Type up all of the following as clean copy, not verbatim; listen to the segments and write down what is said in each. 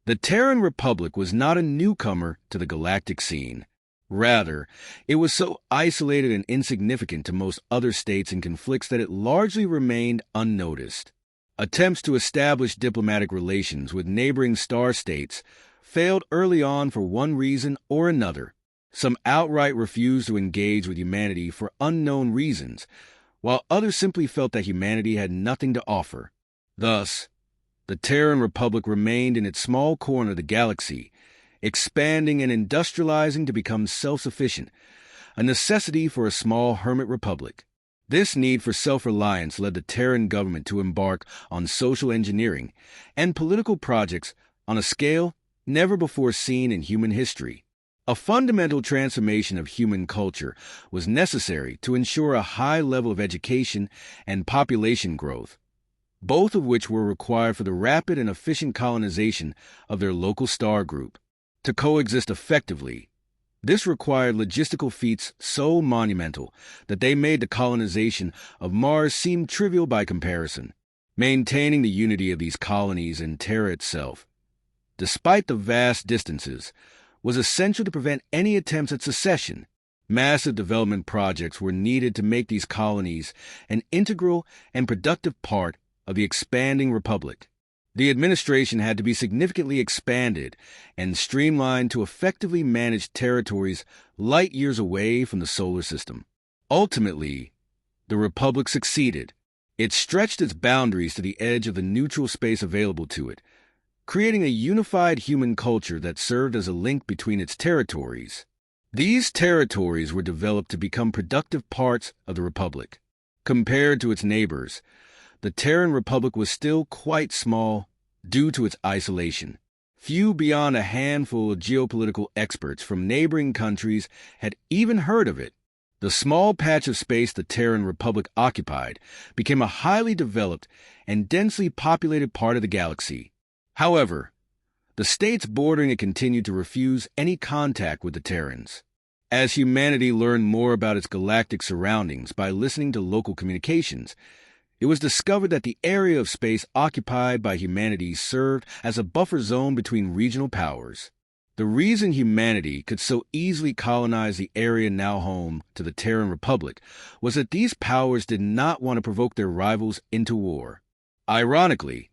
The Terran Republic was not a newcomer to the galactic scene. Rather, it was so isolated and insignificant to most other states and conflicts that it largely remained unnoticed. Attempts to establish diplomatic relations with neighboring star states failed early on for one reason or another. Some outright refused to engage with humanity for unknown reasons, while others simply felt that humanity had nothing to offer. Thus, the Terran Republic remained in its small corner of the galaxy, expanding and industrializing to become self-sufficient, a necessity for a small hermit republic. This need for self-reliance led the Terran government to embark on social engineering and political projects on a scale never before seen in human history. A fundamental transformation of human culture was necessary to ensure a high level of education and population growth, both of which were required for the rapid and efficient colonization of their local star group. To coexist effectively, this required logistical feats so monumental that they made the colonization of Mars seem trivial by comparison. Maintaining the unity of these colonies and Terra itself, despite the vast distances, was essential to prevent any attempts at secession. Massive development projects were needed to make these colonies an integral and productive part of the expanding republic. The administration had to be significantly expanded and streamlined to effectively manage territories light years away from the solar system. Ultimately, the republic succeeded. It stretched its boundaries to the edge of the neutral space available to it, creating a unified human culture that served as a link between its territories. These territories were developed to become productive parts of the Republic. Compared to its neighbors, the Terran Republic was still quite small due to its isolation. Few beyond a handful of geopolitical experts from neighboring countries had even heard of it. The small patch of space the Terran Republic occupied became a highly developed and densely populated part of the galaxy. However, the states bordering it continued to refuse any contact with the Terrans. As humanity learned more about its galactic surroundings by listening to local communications, it was discovered that the area of space occupied by humanity served as a buffer zone between regional powers. The reason humanity could so easily colonize the area now home to the Terran Republic was that these powers did not want to provoke their rivals into war. Ironically,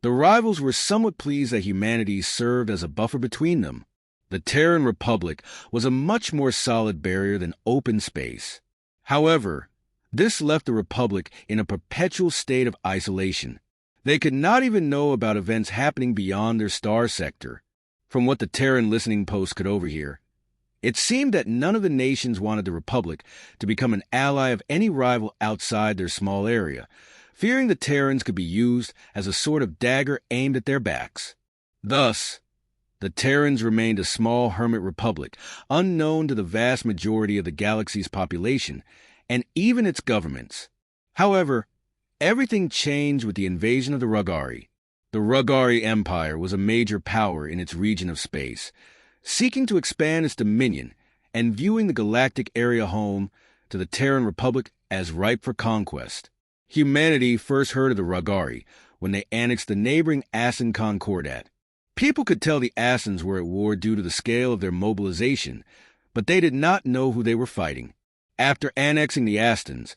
the rivals were somewhat pleased that humanity served as a buffer between them. The Terran Republic was a much more solid barrier than open space. However, this left the Republic in a perpetual state of isolation. They could not even know about events happening beyond their star sector. From what the Terran listening post could overhear, it seemed that none of the nations wanted the Republic to become an ally of any rival outside their small area, fearing the Terrans could be used as a sort of dagger aimed at their backs. Thus, the Terrans remained a small hermit republic, unknown to the vast majority of the galaxy's population, and even its governments. However, everything changed with the invasion of the Rugari. The Rugari Empire was a major power in its region of space, seeking to expand its dominion and viewing the galactic area home to the Terran Republic as ripe for conquest. Humanity first heard of the Rugari when they annexed the neighboring Asin Concordat. People could tell the Asins were at war due to the scale of their mobilization, but they did not know who they were fighting. After annexing the Astins,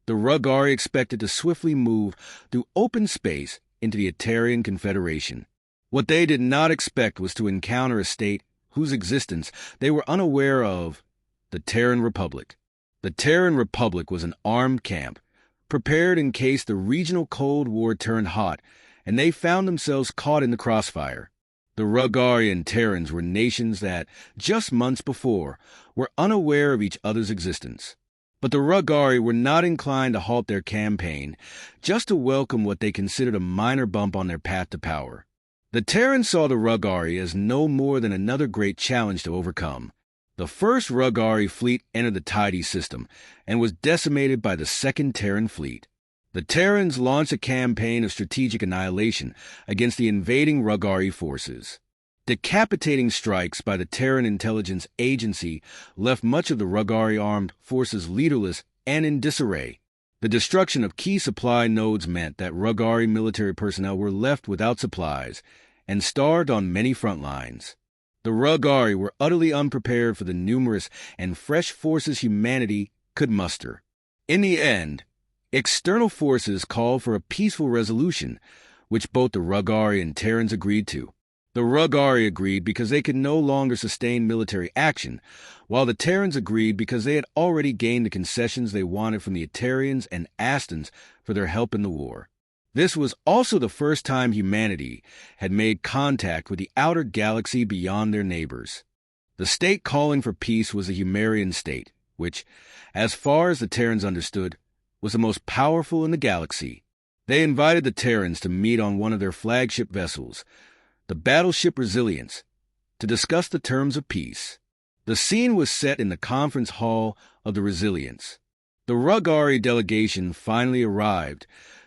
the Rugari expected to swiftly move through open space into the Atarian Confederation. What they did not expect was to encounter a state whose existence they were unaware of, the Terran Republic. The Terran Republic was an armed camp, prepared in case the regional Cold War turned hot, and they found themselves caught in the crossfire. The Rugari and Terrans were nations that, just months before, were unaware of each other's existence. But the Rugari were not inclined to halt their campaign just to welcome what they considered a minor bump on their path to power. The Terrans saw the Rugari as no more than another great challenge to overcome. The first Rugari fleet entered the Tidy system and was decimated by the second Terran fleet. The Terrans launched a campaign of strategic annihilation against the invading Rugari forces. Decapitating strikes by the Terran Intelligence Agency left much of the Rugari armed forces leaderless and in disarray. The destruction of key supply nodes meant that Rugari military personnel were left without supplies, and starved on many front lines. The Rugari were utterly unprepared for the numerous and fresh forces humanity could muster. In the end, external forces called for a peaceful resolution, which both the Rugari and Terrans agreed to. The Rugari agreed because they could no longer sustain military action, while the Terrans agreed because they had already gained the concessions they wanted from the Etarians and Astans for their help in the war. This was also the first time humanity had made contact with the outer galaxy beyond their neighbors. The state calling for peace was the Humerian state, which, as far as the Terrans understood, was the most powerful in the galaxy. They invited the Terrans to meet on one of their flagship vessels, the battleship Resilience, to discuss the terms of peace. The scene was set in the conference hall of the Resilience. The Rugari delegation finally arrived,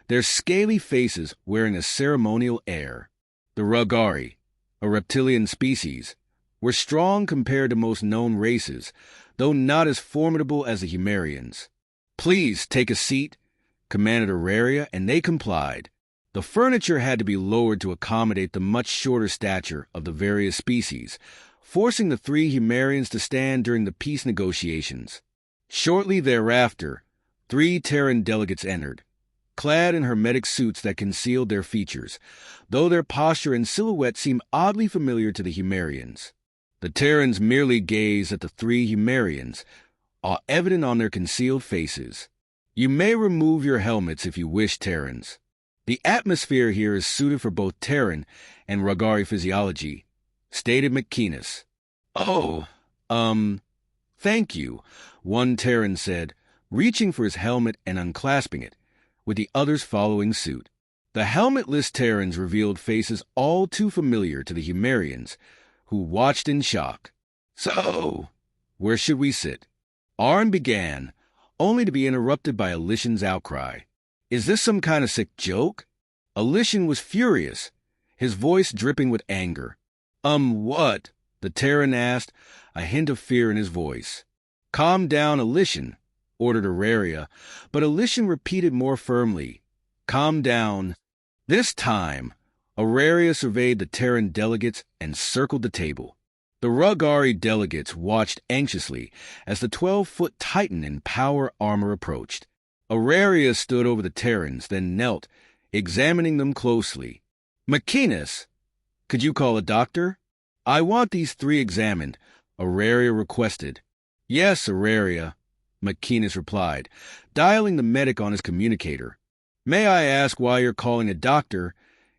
their scaly faces wearing a ceremonial air. The Rugari, a reptilian species, were strong compared to most known races, though not as formidable as the Humerians. "Please take a seat," commanded Auraria, and they complied. The furniture had to be lowered to accommodate the much shorter stature of the various species, forcing the three Humerians to stand during the peace negotiations. Shortly thereafter, 3 Terran delegates entered, clad in hermetic suits that concealed their features, though their posture and silhouette seemed oddly familiar to the Humerians. The Terrans merely gazed at the 3 Humerians, all evident on their concealed faces. "You may remove your helmets if you wish, Terrans. The atmosphere here is suited for both Terran and Rugari physiology," stated McKenis. "Oh, thank you," one Terran said, reaching for his helmet and unclasping it, with the others following suit. The helmetless Terrans revealed faces all too familiar to the Humerians, who watched in shock. "So, where should we sit?" Arn began, only to be interrupted by Alishan's outcry. "Is this some kind of sick joke?" Alishan was furious, his voice dripping with anger. What?" the Terran asked, a hint of fear in his voice. "Calm down, Alishan," ordered Auraria, but Alishan repeated more firmly, "Calm down." This time, Auraria surveyed the Terran delegates and circled the table. The Rugari delegates watched anxiously as the 12-foot titan in power armor approached. Auraria stood over the Terrans, then knelt, examining them closely. "McKenis, could you call a doctor?" "I want these 3 examined," Auraria requested. "Yes, Auraria," McKenis replied, dialing the medic on his communicator. "May I ask why you're calling a doctor?"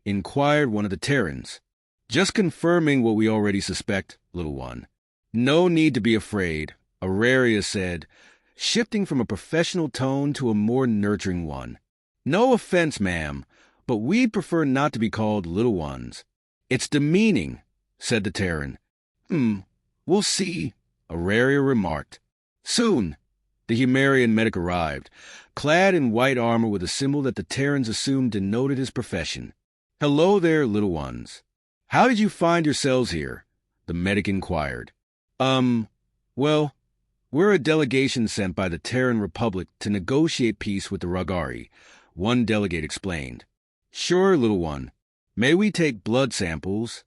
inquired one of the Terrans. "Just confirming what we already suspect, little one." "No need to be afraid," Auraria said, shifting from a professional tone to a more nurturing one. "No offense, ma'am, but we'd prefer not to be called little ones." "It's demeaning," said the Terran. We'll see," Auraria remarked. Soon, the Humerian medic arrived, clad in white armor with a symbol that the Terrans assumed denoted his profession. "Hello there, little ones. How did you find yourselves here?" the medic inquired. Well, we're a delegation sent by the Terran Republic to negotiate peace with the Rugari," one delegate explained. "Sure, little one. May we take blood samples?"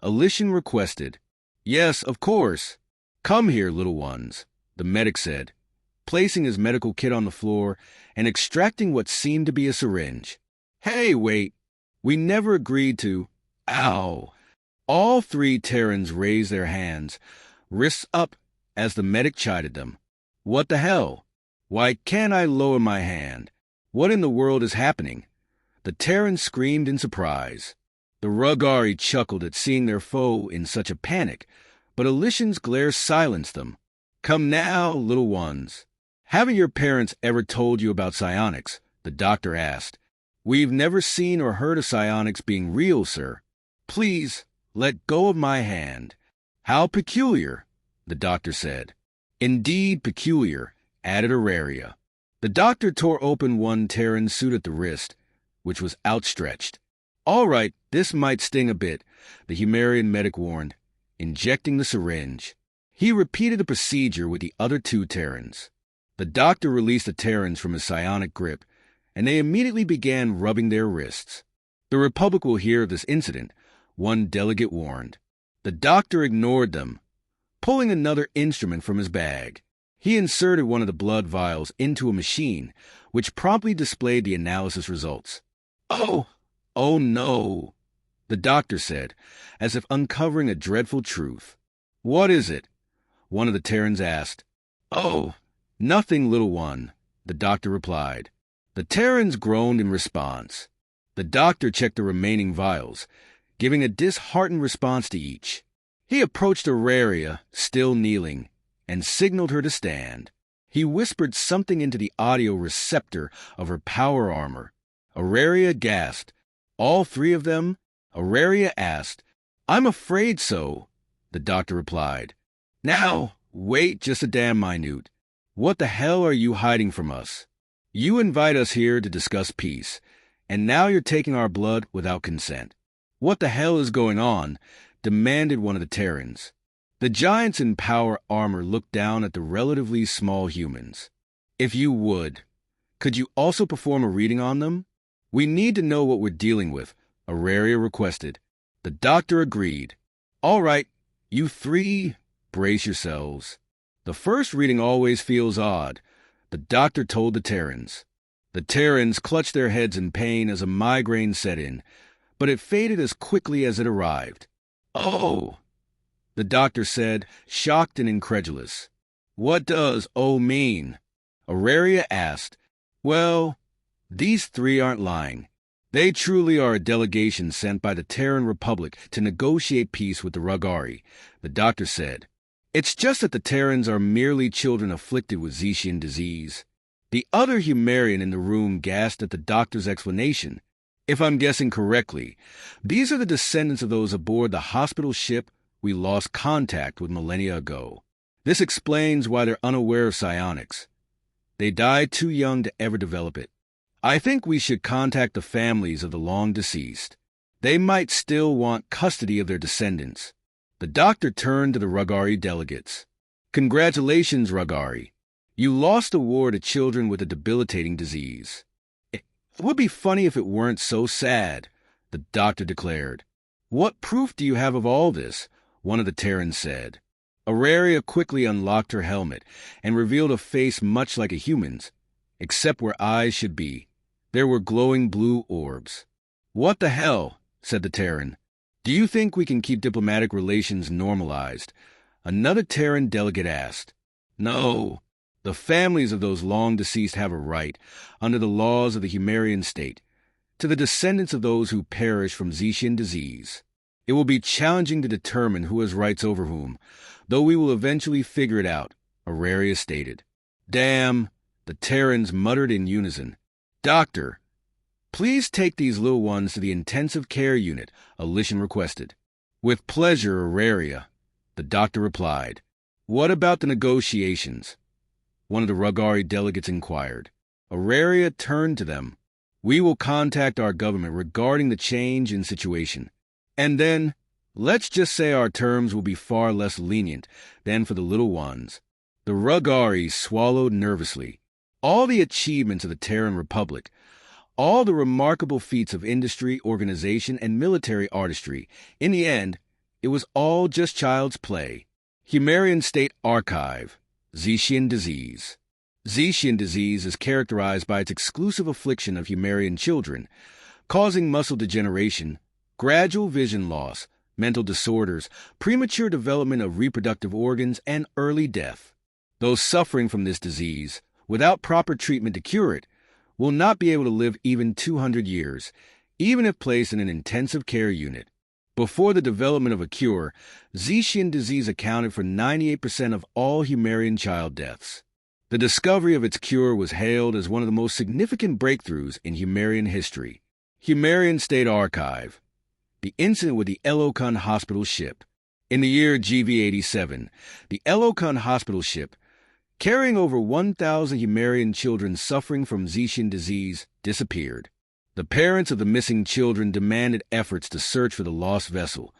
Alishan requested. "Yes, of course. Come here, little ones," the medic said, placing his medical kit on the floor and extracting what seemed to be a syringe. "Hey, wait. We never agreed to—" Ow! All 3 Terrans raised their hands, wrists up, as the medic chided them. "What the hell? Why can't I lower my hand? What in the world is happening?" The Terrans screamed in surprise. The Rugari chuckled at seeing their foe in such a panic, but Alishan's glare silenced them. "Come now, little ones. Haven't your parents ever told you about psionics?" the doctor asked. "We've never seen or heard of psionics being real, sir. Please, let go of my hand." "How peculiar," the doctor said. "Indeed peculiar," added Auraria. The doctor tore open one Terran suit at the wrist, which was outstretched. "All right, this might sting a bit," the Humerian medic warned, injecting the syringe. He repeated the procedure with the other 2 Terrans. The doctor released the Terrans from his psionic grip, and they immediately began rubbing their wrists. The Republic will hear of this incident, one delegate warned. The doctor ignored them, pulling another instrument from his bag. He inserted one of the blood vials into a machine, which promptly displayed the analysis results. "Oh no," the doctor said, as if uncovering a dreadful truth. "What is it?" one of the Terrans asked. "Oh, nothing, little one," the doctor replied. The Terrans groaned in response. The doctor checked the remaining vials, giving a disheartened response to each. He approached Auraria, still kneeling, and signaled her to stand. He whispered something into the audio receptor of her power armor. Auraria gasped. "All three of them?" Auraria asked. "I'm afraid so," the doctor replied. "Now, wait just a damn minute. What the hell are you hiding from us? You invite us here to discuss peace, and now you're taking our blood without consent. What the hell is going on?" demanded one of the Terrans. The giants in power armor looked down at the relatively small humans. "If you would, could you also perform a reading on them? We need to know what we're dealing with," Auraria requested. The doctor agreed. "All right, you three, brace yourselves. The first reading always feels odd," the doctor told the Terrans. The Terrans clutched their heads in pain as a migraine set in, but it faded as quickly as it arrived. "Oh," the doctor said, shocked and incredulous. "What does 'oh' mean?" Auraria asked. "Well, these three aren't lying. They truly are a delegation sent by the Terran Republic to negotiate peace with the Rugari," the doctor said. "It's just that the Terrans are merely children afflicted with Zishian disease." The other Humerian in the room gasped at the doctor's explanation. "If I'm guessing correctly, these are the descendants of those aboard the hospital ship we lost contact with millennia ago. This explains why they're unaware of psionics. They died too young to ever develop it. I think we should contact the families of the long deceased. They might still want custody of their descendants." The doctor turned to the Rugari delegates. "Congratulations, Rugari. You lost a war to children with a debilitating disease. It would be funny if it weren't so sad," the doctor declared. "What proof do you have of all this?" one of the Terrans said. Auraria quickly unlocked her helmet and revealed a face much like a human's, except where eyes should be. There were glowing blue orbs. "What the hell?" said the Terran. "Do you think we can keep diplomatic relations normalized?" another Terran delegate asked. "No. The families of those long deceased have a right, under the laws of the Humerian state, to the descendants of those who perish from Zishian disease. It will be challenging to determine who has rights over whom, though we will eventually figure it out," Auraria stated. "Damn," the Terrans muttered in unison. "Doctor, please take these little ones to the intensive care unit," Alishan requested. "With pleasure, Auraria," the doctor replied. "What about the negotiations?" one of the Rugari delegates inquired. Auraria turned to them. "We will contact our government regarding the change in situation. And then, let's just say our terms will be far less lenient than for the little ones." The Rugari swallowed nervously. All the achievements of the Terran Republic, all the remarkable feats of industry, organization, and military artistry, in the end, it was all just child's play. Humerian State Archive. Zishian disease. Zishian disease is characterized by its exclusive affliction of Humerian children, causing muscle degeneration, gradual vision loss, mental disorders, premature development of reproductive organs, and early death. Those suffering from this disease, without proper treatment to cure it, will not be able to live even 200 years, even if placed in an intensive care unit. Before the development of a cure, Zishian disease accounted for 98% of all Humerian child deaths. The discovery of its cure was hailed as one of the most significant breakthroughs in Humerian history. Humerian State Archive. The incident with the Elokun hospital ship. In the year GV87, the Elokun hospital ship, carrying over 1,000 Humerian children suffering from Zishian disease, disappeared. The parents of the missing children demanded efforts to search for the lost vessel,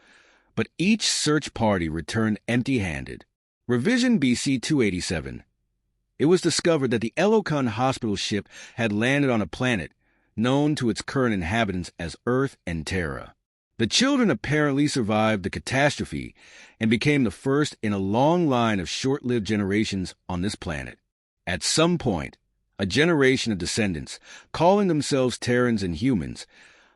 but each search party returned empty-handed. Revision BC 287. It was discovered that the Elokun hospital ship had landed on a planet known to its current inhabitants as Earth and Terra. The children apparently survived the catastrophe and became the first in a long line of short-lived generations on this planet. At some point, a generation of descendants, calling themselves Terrans and humans,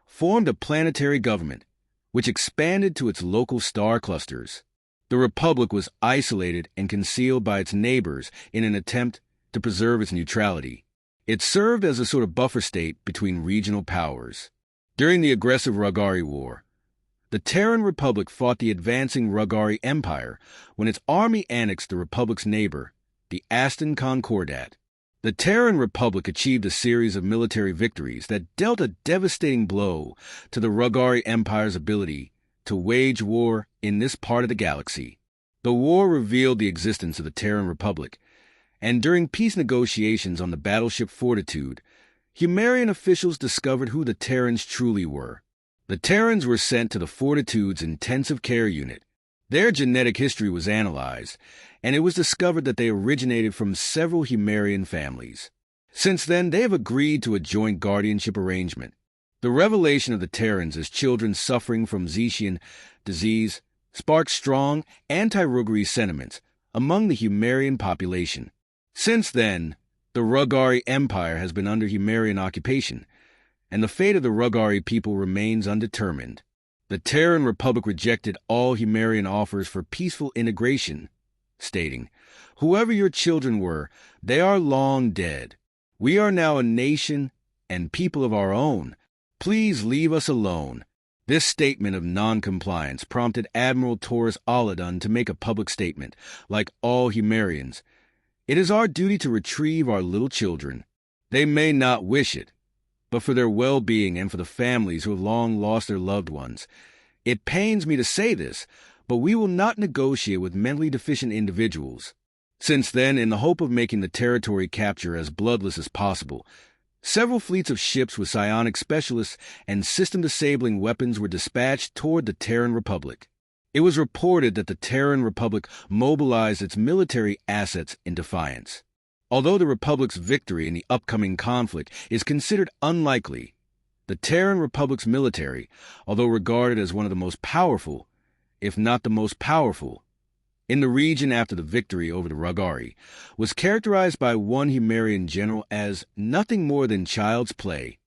formed a planetary government, which expanded to its local star clusters. The Republic was isolated and concealed by its neighbors in an attempt to preserve its neutrality. It served as a sort of buffer state between regional powers. During the aggressive Rugari War, the Terran Republic fought the advancing Rugari Empire when its army annexed the Republic's neighbor, the Aston Concordat. The Terran Republic achieved a series of military victories that dealt a devastating blow to the Rugari Empire's ability to wage war in this part of the galaxy. The war revealed the existence of the Terran Republic, and during peace negotiations on the battleship Fortitude, Humerian officials discovered who the Terrans truly were. The Terrans were sent to the Fortitude's intensive care unit. Their genetic history was analyzed, and it was discovered that they originated from several Humerian families. Since then, they have agreed to a joint guardianship arrangement. The revelation of the Terrans as children suffering from Zetian disease sparked strong anti-Rugari sentiments among the Humerian population. Since then, the Rugari Empire has been under Humerian occupation, and the fate of the Rugari people remains undetermined. The Terran Republic rejected all Humerian offers for peaceful integration, stating, "Whoever your children were, they are long dead. We are now a nation and people of our own. Please leave us alone." This statement of non-compliance prompted Admiral Taurus Aladun to make a public statement. Like all Humerians, it is our duty to retrieve our little children. They may not wish it, but for their well-being and for the families who have long lost their loved ones. It pains me to say this, but we will not negotiate with mentally deficient individuals. Since then, in the hope of making the territory capture as bloodless as possible, several fleets of ships with psionic specialists and system-disabling weapons were dispatched toward the Terran Republic. It was reported that the Terran Republic mobilized its military assets in defiance. Although the Republic's victory in the upcoming conflict is considered unlikely, the Terran Republic's military, although regarded as one of the most powerful, if not the most powerful, in the region after the victory over the Rugari, was characterized by one Humerian general as nothing more than child's play.